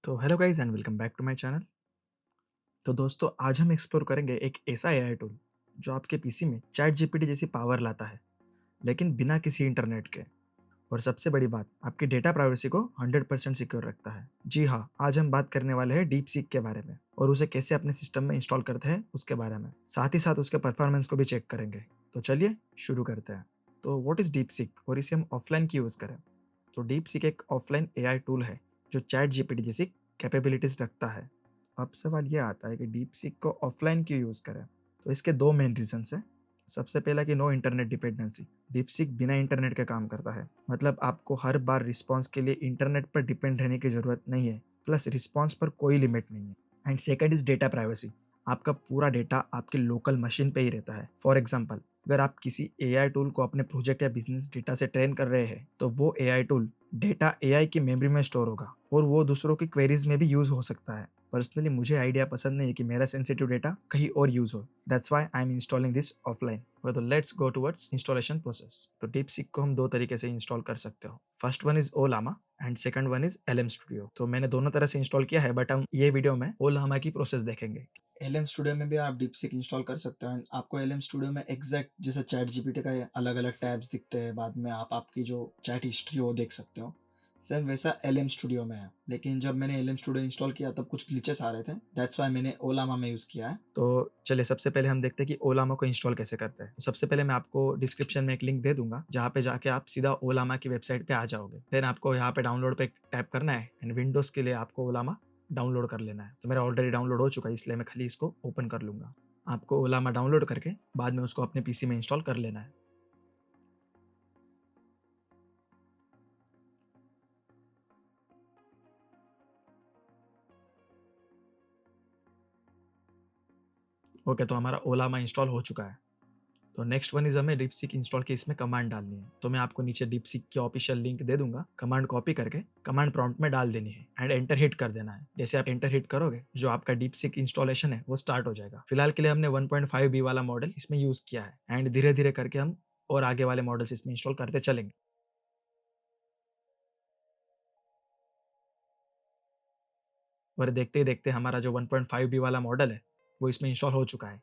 तो hello guys and welcome back to my channel. तो दोस्तों आज हम एक्सप्लोर करेंगे एक ऐसा एआई टूल जो आपके पीसी में चैट जीपीटी जैसी पावर लाता है, लेकिन बिना किसी इंटरनेट के। और सबसे बड़ी बात, आपकी डेटा प्राइवेसी को 100% सिक्योर रखता है। जी हाँ, आज हम बात करने वाले हैं डीप सीक के बारे में और उसे कैसे अपने सिस्टम में इंस्टॉल करते हैं उसके बारे में। साथ ही साथ उसके परफॉर्मेंस को भी चेक करेंगे। तो चलिए शुरू करते हैं। तो व्हाट इज डीप सीक और इसे हम ऑफलाइन क्यों यूज करें? तो डीप सीक एक ऑफलाइन एआई टूल है जो चैट जीपीटी जैसी कैपेबिलिटीज रखता है। अब सवाल ये आता है कि डीप सीक को ऑफलाइन क्यों यूज़ करें? तो इसके दो मेन रीजंस हैं। सबसे पहला कि no internet dependency. DeepSeek बिना इंटरनेट के काम करता है, मतलब आपको हर बार रिस्पॉन्स के लिए इंटरनेट पर डिपेंड रहने की ज़रूरत नहीं है। प्लस रिस्पॉन्स पर कोई लिमिट नहीं है। And second is data privacy. आपका पूरा डेटा आपके लोकल मशीन पे ही रहता है। फॉर एग्जाम्पल, अगर आप किसी एआई टूल को अपने प्रोजेक्ट या बिजनेस डेटा से ट्रेन कर रहे हैं, तो वो एआई टूल डेटा एआई की मेमोरी में स्टोर होगा और वो दूसरों की क्वेरीज में भी यूज हो सकता है। पर्सनली मुझे आइडिया पसंद नहीं है कि मेरा सेंसिटिव डेटा कहीं और यूज हो। That's why I am installing this offline. तो let's go towards installation process. तो डीपसीक को हम दो तरीके से इंस्टॉल कर सकते हो। First one is Ollama and second one is LM studio. तो मैंने दोनों तरह से इंस्टॉल किया है, बट हम ये वीडियो में ओलामा की प्रोसेस देखेंगे। एलएम स्टूडियो में भी आप डीपसीक इंस्टॉल कर सकते हो एंड आपको एलएम स्टूडियो में एग्जैक्ट जैसे चैट जीपीटी का अलग अलग टैब्स दिखते हैं। बाद में आप आपकी जो चैट हिस्ट्री हो देख सकते हो। सेम वैसा एलएम स्टूडियो में है, लेकिन जब मैंने एलएम स्टूडियो इंस्टॉल किया तब कुछ ग्लिचेस आ रहे थे। दैट्स वाई मैंने ओलामा में यूज़ किया है। तो चलिए सबसे पहले हम देखते हैं कि ओलामा को इंस्टॉल कैसे करते हैं। तो सबसे पहले मैं आपको डिस्क्रिप्शन में एक लिंक दे दूंगा, जहाँ पे जाके आप सीधा ओलामा की वेबसाइट पे आ जाओगे। देन आपको यहाँ पे डाउनलोड पे टैप करना है एंड विंडोज़ के लिए आपको ओलामा डाउनलोड कर लेना है। तो मेरा ऑलरेडी डाउनलोड हो चुका है, इसलिए मैं खाली इसको ओपन कर लूँगा। आपको ओलामा डाउनलोड करके बाद में उसको अपने पीसी में इंस्टॉल कर लेना है। ओके, तो हमारा ओलामा इंस्टॉल हो चुका है। तो नेक्स्ट वन इज हमें डीपसीक इंस्टॉल की इसमें कमांड डालनी है। तो मैं आपको नीचे डीपसीक की ऑफिशियल लिंक दे दूंगा। कमांड कॉपी करके कमांड प्रॉम्प्ट में डाल देनी है एंड एंटर हिट कर देना है। जैसे आप एंटर हिट करोगे, जो आपका डीपसीक इंस्टॉलेशन है वो स्टार्ट हो जाएगा। फिलहाल के लिए हमने 1.5B वाला मॉडल इसमें यूज किया है एंड धीरे धीरे करके हम और आगे वाले मॉडल्स इसमें इंस्टॉल करते चलेंगे। और देखते ही देखते हमारा जो 1.5B वाला मॉडल है वो इसमें इंस्टॉल हो चुका है।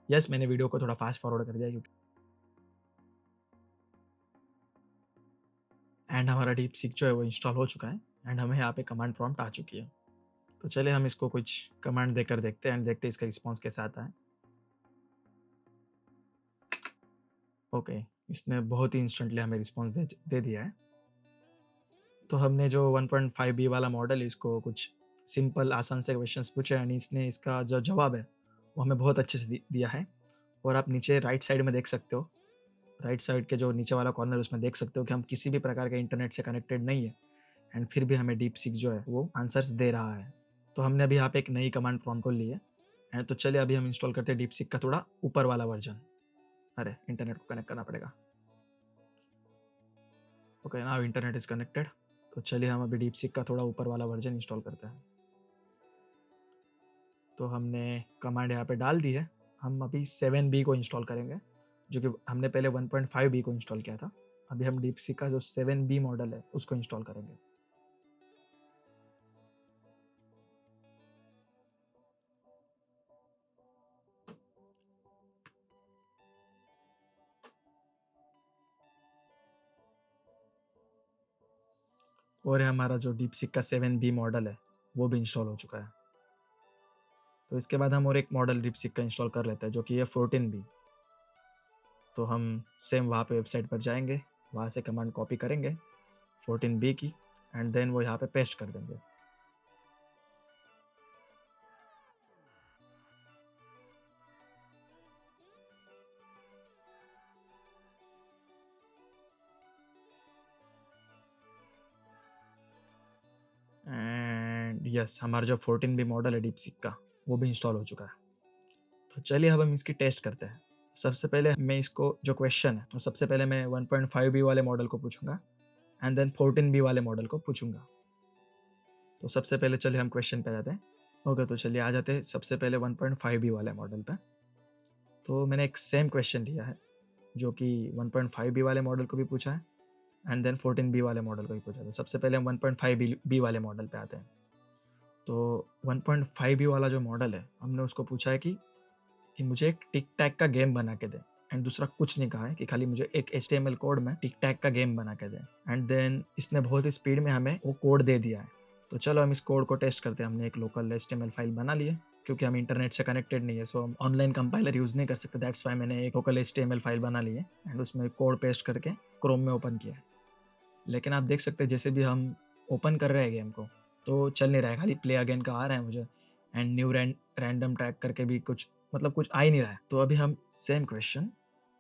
यस, मैंने वीडियो को थोड़ा फास्ट फॉरवर्ड कर दिया क्योंकि एंड हमारा डीपसीक जो है वो इंस्टॉल हो चुका है एंड हमें यहाँ पे कमांड प्रॉम्प्ट आ चुकी है। तो चलिए हम इसको कुछ कमांड देकर देखते हैं एंड देखते हैं इसका रिस्पॉन्स कैसा आता है। ओके, इसने बहुत ही इंस्टेंटली हमें रिस्पॉन्स दे दिया है। तो हमने जो 1.5B वाला मॉडल है, इसको कुछ सिंपल आसान से क्वेश्चंस पूछे एंड इसने इसका जो जवाब है वो हमें बहुत अच्छे से दिया है। और आप नीचे राइट साइड में देख सकते हो, राइट साइड के जो नीचे वाला कॉर्नर उसमें देख सकते हो कि हम किसी भी प्रकार के इंटरनेट से कनेक्टेड नहीं है एंड फिर भी हमें डीप सीक जो है वो आंसर्स दे रहा है। तो हमने अभी यहाँ पे एक नई कमांड प्रॉम्प्ट को ली है एंड तो चलिए अभी हम इंस्टॉल करते हैं डीप सीक का थोड़ा ऊपर वाला वर्जन। अरे, इंटरनेट को कनेक्ट करना पड़ेगा। Okay, now internet is connected. तो चलिए हम अभी डीप सीक का थोड़ा ऊपर वाला वर्जन इंस्टॉल करते हैं। तो हमने कमांड यहाँ पे डाल दी है। हम अभी 7B को इंस्टॉल करेंगे, जो कि हमने पहले 1.5B को इंस्टॉल किया था। अभी हम डीप सीक का जो 7B मॉडल है उसको इंस्टॉल करेंगे। और हमारा जो डीप सीक का 7B मॉडल है वो भी इंस्टॉल हो चुका है। तो इसके बाद हम और एक मॉडल डीप सीक का इंस्टॉल कर लेते हैं, जो कि है 14B। तो हम सेम वहाँ पे वेबसाइट पर जाएंगे, वहाँ से कमांड कॉपी करेंगे 14B की एंड देन वो यहाँ पे पेस्ट कर देंगे। एंड यस, हमारा जो 14B मॉडल है डीप सीक का वो भी इंस्टॉल हो चुका है। तो चलिए अब हम इसकी टेस्ट करते हैं। सबसे पहले मैं इसको जो क्वेश्चन है, तो सबसे पहले मैं 1.5B वाले मॉडल को पूछूंगा एंड देन 14B वाले मॉडल को पूछूंगा। तो सबसे पहले चलिए हम क्वेश्चन पे जाते हैं। ओके, तो चलिए आ जाते हैं सबसे पहले 1.5B वाले मॉडल पे। तो मैंने एक सेम क्वेश्चन लिया है, जो कि 1.5B वाले मॉडल को भी पूछा है एंड देन 14B वाले मॉडल को भी पूछा है। तो सबसे पहले हम 1.5B वाले मॉडल पे आते हैं। तो 1.5 वाला जो मॉडल है, हमने उसको पूछा है कि मुझे एक टिक टैक का गेम बना के दे, एंड दूसरा कुछ नहीं कहा है कि खाली मुझे एक HTML कोड में टिक टैक का गेम बना के दे। एंड देन इसने बहुत ही स्पीड में हमें वो कोड दे दिया है। तो चलो हम इस कोड को टेस्ट करते हैं। हमने एक लोकल HTML फाइल बना ली है, क्योंकि हम इंटरनेट से कनेक्टेड नहीं है, सो हम ऑनलाइन कंपाइलर यूज़ नहीं कर सकते। दैट्स वाई मैंने एक लोकल HTML फाइल बना ली है एंड उसमें कोड पेस्ट करके क्रोम में ओपन किया है। लेकिन आप देख सकते हैं जैसे भी हम ओपन कर रहे हैं गेम को, तो चल नहीं रहा है, खाली प्ले अगेन का आ रहा है मुझे, एंड न्यू रैंडम ट्रैक करके भी कुछ मतलब कुछ आ ही नहीं रहा है। तो अभी हम सेम क्वेश्चन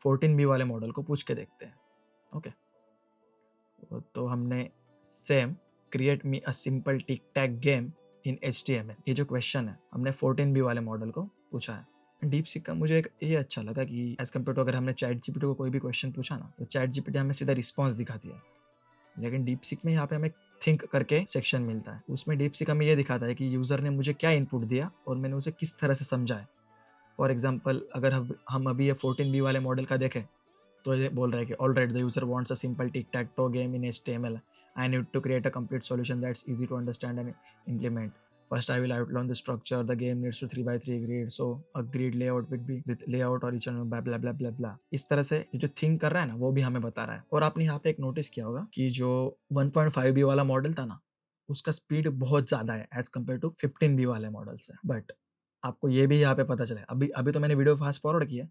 14B वाले मॉडल को पूछ के देखते हैं। ओके, तो हमने same create me a simple tic tac game in HTML, ये जो क्वेश्चन है हमने 14B वाले मॉडल को पूछा है। डीप सीक का मुझे एक ये अच्छा लगा कि एज कम्पेयर टू अगर हमने चैट जीपीटी को कोई भी क्वेश्चन पूछा ना, तो चैट जीपीटी हमें सीधा रिस्पॉन्स दिखाती है। लेकिन डीप सीक में यहाँ पे हमें थिंक करके सेक्शन मिलता है। उसमें डीप सीक हमें ये दिखाता है कि यूज़र ने मुझे क्या इनपुट दिया और मैंने उसे किस तरह से समझा है। फॉर एग्जाम्पल, अगर हम अभी ये 14B वाले मॉडल का देखें, तो ये बोल रहा है कि alright the user wants a simple tic tech to game in HTML. I need to create a complete solution that's easy to understand and implement. First, I will outline the structure. The game needs to 3x3 grid, so a grid layout would be with layout और each and blah blah blah blah blah. इस तरह से ये जो think कर रहा है ना, वो भी हमें बता रहा है। और आपने यहाँ पे एक नोटिस किया होगा कि जो 1.5B वाला मॉडल था ना, उसका स्पीड बहुत ज़्यादा है एज कम्पेयर टू 15B वाले मॉडल से। बट आपको ये भी यहाँ पे पता चले, अभी अभी तो मैंने वीडियो फास्ट फॉरवर्ड किया,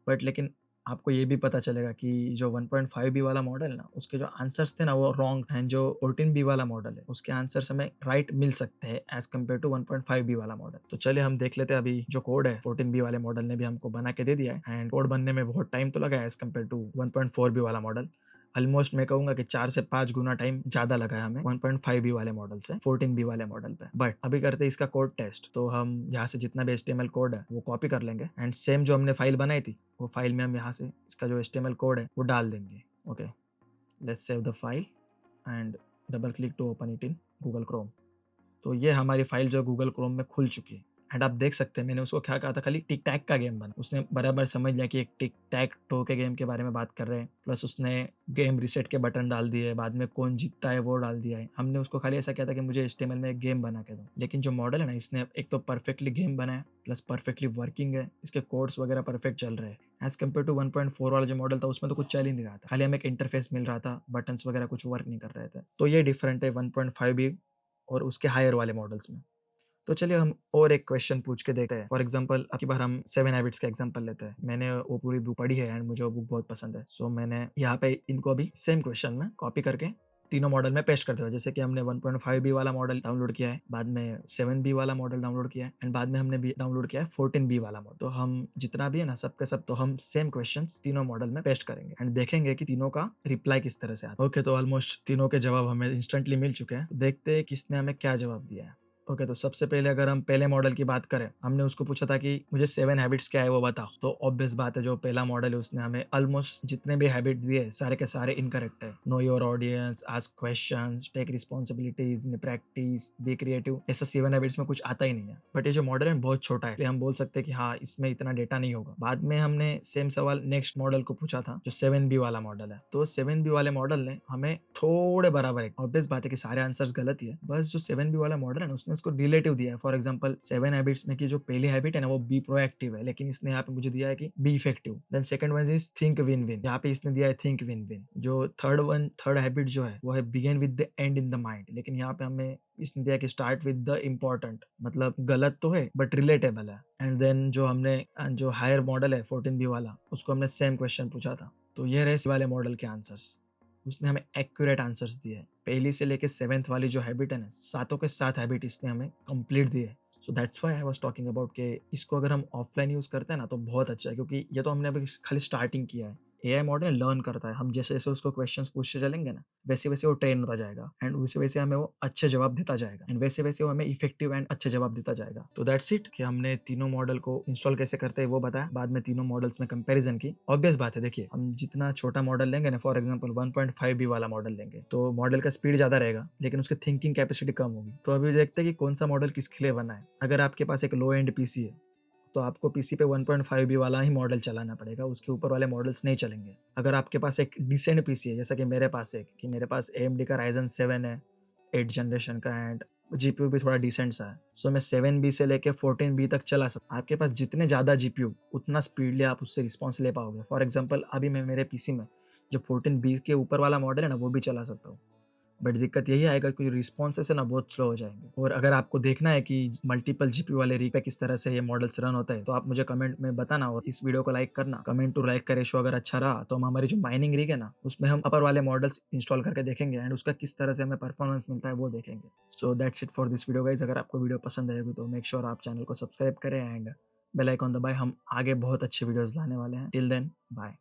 बट लेकिन आपको ये भी पता चलेगा कि जो 1.5B वाला मॉडल है ना, उसके जो आंसर्स थे ना वो रॉन्ग, एंड जो 14B वाला मॉडल है उसके आंसर्स हमें राइट मिल सकते हैं एज कम्पेयर टू 1.5B वाला मॉडल। तो चलिए हम देख लेते हैं अभी जो कोड है 14B वाले मॉडल ने भी हमको बना के दे दिया है, एंड कोड बनने में बहुत टाइम तो लगा है एज कम्पेयर टू 1.4B वाला मॉडल। ऑलमोस्ट मैं कहूंगा कि 4 से 5 गुना टाइम ज्यादा लगा है हमें 1.5B वाले मॉडल से 14B वाले मॉडल पे। बट अभी करते हैं इसका कोड टेस्ट। तो हम यहाँ से जितना भी HTML कोड है वो कॉपी कर लेंगे, एंड सेम जो हमने फाइल बनाई थी वो फाइल में हम यहाँ से इसका जो HTML कोड है वो डाल देंगे। Okay, let's save the file and double click to open it in Google Chrome. तो ये हमारी फाइल जो गूगल क्रोम में खुल चुकी है, एंड आप देख सकते हैं मैंने उसको क्या कहा था, खाली टिक टैक का गेम बना। उसने बराबर समझ लिया कि एक टिक टैक टो के गेम के बारे में बात कर रहे हैं, प्लस उसने गेम रिसेट के बटन डाल दिए, बाद में कौन जीतता है वो डाल दिया है। हमने उसको खाली ऐसा किया था कि मुझे HTML में एक गेम बना के दो। लेकिन जो मॉडल है ना, इसने एक तो परफेक्टली गेम बनाया, प्लस परफेक्टली वर्किंग है, इसके कोड्स वगैरह परफेक्ट चल रहे हैं। एज कम्पेयर टू 1.4 वाला जो मॉडल था उसमें तो कुछ चल ही नहीं रहा था, खाली हमें एक इंटरफेस मिल रहा था, बटन्स वगैरह कुछ वर्क नहीं कर रहे थे। तो ये डिफरेंट है 1.5B और उसके हायर वाले मॉडल्स में। तो चलिए हम और एक क्वेश्चन पूछ के देखते हैं। फॉर एग्जाम्पल, अब की बार हम 7 हैबिट्स का एग्जाम्पल लेते हैं। मैंने वो पूरी बुक पढ़ी है एंड मुझे वो बुक बहुत पसंद है, सो मैंने यहाँ पे इनको अभी सेम क्वेश्चन में कॉपी करके तीनों मॉडल में पेस्ट करते हुए, जैसे कि हमने 1.5B वाला मॉडल डाउनलोड किया है, बाद में 7B वाला मॉडल डाउनलोड किया है, एंड बाद में हमने डाउनलोड किया है 14B वाला मॉडल। तो हम जितना भी है ना सबके सब, तो हम सेम क्वेश्चंस तीनों मॉडल में पेस्ट करेंगे एंड देखेंगे कि तीनों का रिप्लाई किस तरह से आता है। ओके, तो ऑलमोस्ट तीनों के जवाब हमें इंस्टेंटली मिल चुके हैं। देखते हैं किसने हमें क्या जवाब दिया है। ओके, तो सबसे पहले अगर हम पहले मॉडल की बात करें, हमने उसको पूछा था कि मुझे 7 हैबिट्स क्या है वो बताओ। तो ऑब्वियस बात है, जो पहला मॉडल है उसने हमें ऑलमोस्ट जितने भी हैबिट दिए सारे के सारे इनकरेक्ट है। Know your audience, ask questions, take responsibilities, practice, be creative, ऐसा 7 हैबिट्स में कुछ आता ही नहीं है। बट ये जो मॉडल है बहुत छोटा है, इसलिए हम बोल सकते हैं कि हाँ, इसमें इतना डेटा नहीं होगा। बाद में हमने सेम सवाल नेक्स्ट मॉडल को पूछा था जो 7B वाला मॉडल है। तो 7B वाले मॉडल ने हमें थोड़े बराबर है, ऑब्वियस बात है कि सारे आंसर्स गलत ही है, बस जो 7B वाला मॉडल है ना उसने उसको रिलेटिव दिया है। फॉर एग्जांपल 7 हैबिट्स में की जो पहली हैबिट है ना वो बी प्रोएक्टिव है, लेकिन इसने यहाँ पे मुझे दिया है कि be effective. Then second one is think win win, यहाँ पे इसने दिया है थिंक विन विन। जो थर्ड हैबिट जो है वो है begin with the end in the mind, लेकिन यहाँ पे हमें इसने दिया कि स्टार्ट विद द इम्पोर्टेंट, मतलब गलत तो है बट रिलेटेबल है। एंड देन जो हमने जो हायर मॉडल है 14B वाला, उसको हमने सेम क्वेश्चन पूछा था। तो ये रहे वाले मॉडल के आंसर्स, उसने हमें एक्यूरेट आंसर्स दिए हैं। पहली से लेके 7th वाली जो हैबिट है ना, सातों के सात हैबिट इसने हमें कंप्लीट दिए है। So that's why I was talking about कि इसको अगर हम ऑफलाइन यूज करते हैं ना तो बहुत अच्छा है, क्योंकि ये तो हमने अभी खाली स्टार्टिंग किया है। एआई मॉडल लर्न करता है, हम जैसे जैसे उसको क्वेश्चंस पूछते चलेंगे ना, वैसे वैसे वो ट्रेन होता जाएगा, एंड वैसे वैसे हमें वो अच्छे जवाब देता जाएगा, एंड वैसे वैसे वो हमें इफेक्टिव एंड अच्छे जवाब देता जाएगा। तो दैट्स इट कि हमने तीनों मॉडल को इंस्टॉल कैसे करते हैं वो बताया, बाद में तीनों मॉडल्स में कंपैरिजन की। ऑब्वियस बात है, देखिए हम जितना छोटा मॉडल लेंगे ना, फॉर एग्जाम्पल 1.5B वाला मॉडल लेंगे, तो मॉडल का स्पीड ज्यादा रहेगा लेकिन उसकी थिंकिंग कैपेसिटी कम होगी। तो अभी देखते हैं कि कौन सा मॉडल किसके लिए बना है। अगर आपके पास एक लो एंड पीसी है तो आपको पीसी पे 1.5B वाला ही मॉडल चलाना पड़ेगा, उसके ऊपर वाले मॉडल्स नहीं चलेंगे। अगर आपके पास एक डिसेंट पीसी है, जैसा कि मेरे पास है, कि मेरे पास AMD का Ryzen 7 है 8 जनरेशन का, एंड जीपीयू भी थोड़ा डिसेंट सा है। सो मैं 7B से लेके 14B तक चला सकता। आपके पास जितने ज़्यादा जीपीयू उतना स्पीडली आप उससे रिस्पॉन्स ले पाओगे। फॉर एग्ज़ाम्पल अभी मैं मेरे पीसी में जो 14B के ऊपर वाला मॉडल है ना, वो भी चला सकता हूँ। बट दिक्कत यही आएगा कि रिस्पॉन्सेस है ना बहुत स्लो हो जाएँगे। और अगर आपको देखना है कि मल्टीपल जीपीयू वाले rig पे किस तरह से ये मॉडल्स रन होता है, तो आप मुझे कमेंट में बताना और इस वीडियो को लाइक करना। कमेंट टू लाइक का रेशियो अगर अच्छा रहा, तो हम हमारी जो माइनिंग rig है ना, उसमें हम अपर वाले मॉडल्स इंस्टॉल करके देखेंगे एंड उसका किस तरह से हमें परफॉर्मेंस मिलता है वो देखेंगे। So that's it for this video guys. अगर आपको वीडियो पसंद आएगी तो मेक श्योर आप चैनल को सब्सक्राइब करें एंड बेल आइकन दबाएँ। हम आगे बहुत अच्छे वीडियोज़ लाने वाले हैं। Till then bye.